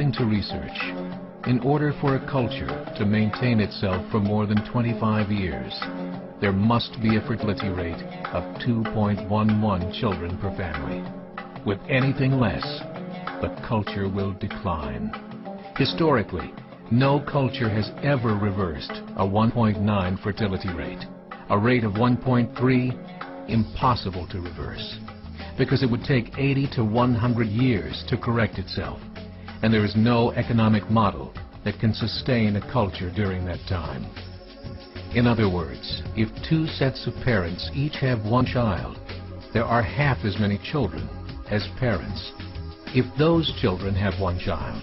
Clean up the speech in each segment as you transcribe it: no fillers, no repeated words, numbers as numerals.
According to research, in order for a culture to maintain itself for more than 25 years, there must be a fertility rate of 2.11 children per family. With anything less, the culture will decline. Historically, no culture has ever reversed a 1.9 fertility rate. A rate of 1.3, impossible to reverse, because it would take 80 to 100 years to correct itself, and there is no economic model that can sustain a culture during that time. In other words, if two sets of parents each have one child, there are half as many children as parents. If those children have one child,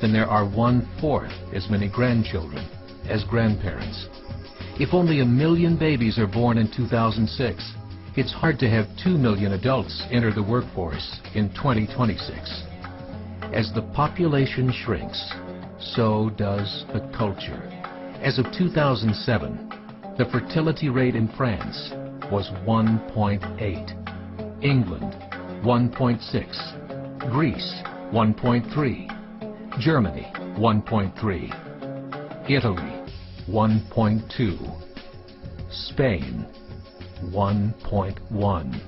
then there are 1/4 as many grandchildren as grandparents. If only 1 million babies are born in 2006, it's hard to have 2 million adults enter the workforce in 2026. As the population shrinks, so does the culture. As of 2007, the fertility rate in France was 1.8, England 1.6, Greece 1.3, Germany 1.3, Italy 1.2, Spain 1.1.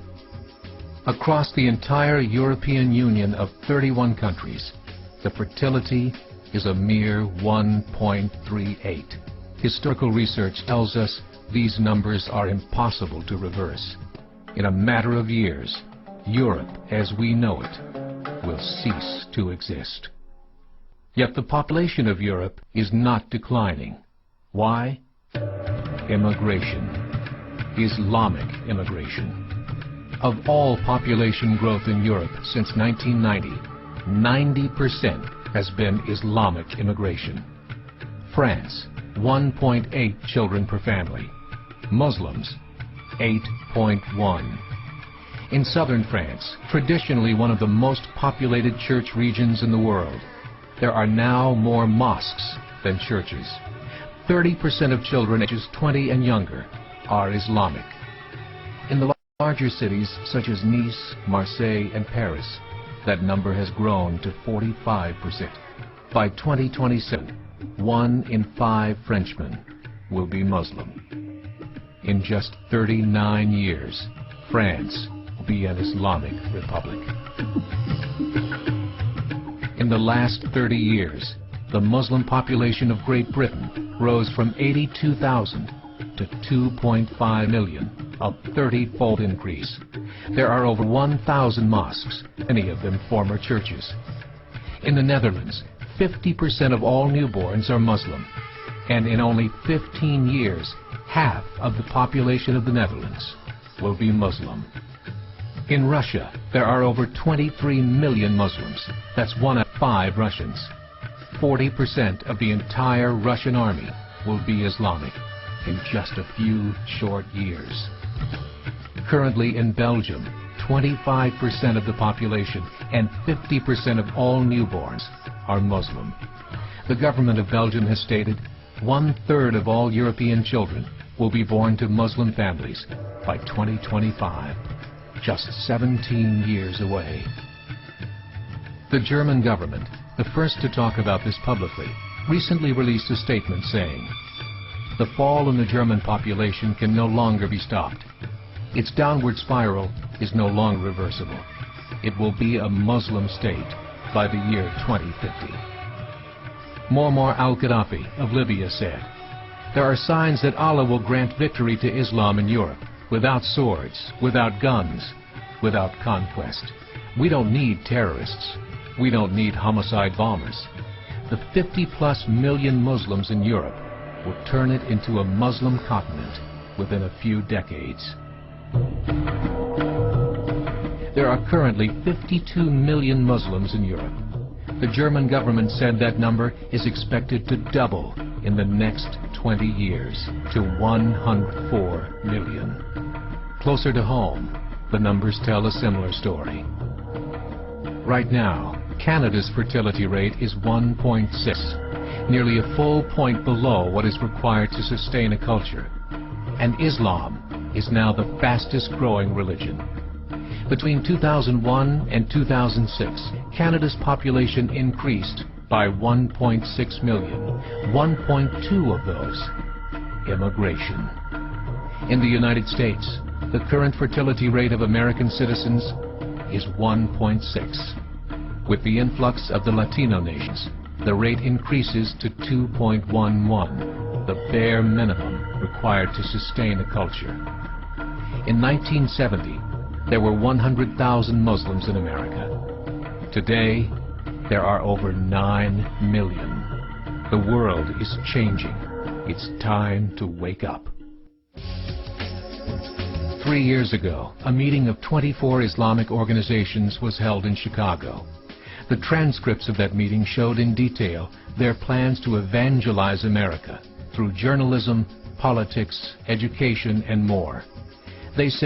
Across the entire European Union of 31 countries, the fertility is a mere 1.38. Historical research tells us these numbers are impossible to reverse. In a matter of years, Europe as we know it will cease to exist. Yet the population of Europe is not declining. Why? Immigration. Islamic immigration. Of all population growth in Europe since 1990, 90% has been Islamic immigration. France, 1.8 children per family. Muslims, 8.1. In southern France, traditionally one of the most populated church regions in the world, there are now more mosques than churches. 30% of children ages 20 and younger are Islamic. In the larger cities such as Nice, Marseille, and Paris, that number has grown to 45%. By 2027, 1 in 5 Frenchmen will be Muslim. In just 39 years, France will be an Islamic republic. In the last 30 years, the Muslim population of Great Britain rose from 82,000 to 2.5 million, a 30-fold increase. There are over 1,000 mosques, many of them former churches. In the Netherlands, 50% of all newborns are Muslim, and in only 15 years, half of the population of the Netherlands will be Muslim. In Russia, there are over 23 million Muslims. That's 1 out of 5 Russians. 40% of the entire Russian army will be Islamic in just a few short years. Currently in Belgium, 25% of the population and 50% of all newborns are Muslim. The government of Belgium has stated 1/3 of all European children will be born to Muslim families by 2025, just 17 years away. The German government, the first to talk about this publicly, recently released a statement saying, "The fall in the German population can no longer be stopped. Its downward spiral is no longer reversible. It will be a Muslim state by the year 2050. Muammar al-Gaddafi of Libya said, "There are signs that Allah will grant victory to Islam in Europe, without swords, without guns, without conquest. We don't need terrorists. We don't need homicide bombers. The 50+ million Muslims in Europe will turn it into a Muslim continent within a few decades." There are currently 52 million Muslims in Europe. The German government said that number is expected to double in the next 20 years to 104 million. Closer to home, the numbers tell a similar story. Right now, Canada's fertility rate is 1.6, nearly a full point below what is required to sustain a culture. And Islam is now the fastest growing religion. Between 2001 and 2006, Canada's population increased by 1.6 million, 1.2 of those immigration. In the United States, the current fertility rate of American citizens is 1.6. With the influx of the Latino nations, the rate increases to 2.11, the bare minimum required to sustain a culture. In 1970, there were 100,000 Muslims in America. Today, there are over 9 million. The world is changing. It's time to wake up. 3 years ago, a meeting of 24 Islamic organizations was held in Chicago. The transcripts of that meeting showed in detail their plans to evangelize America through journalism, politics, education, and more. They said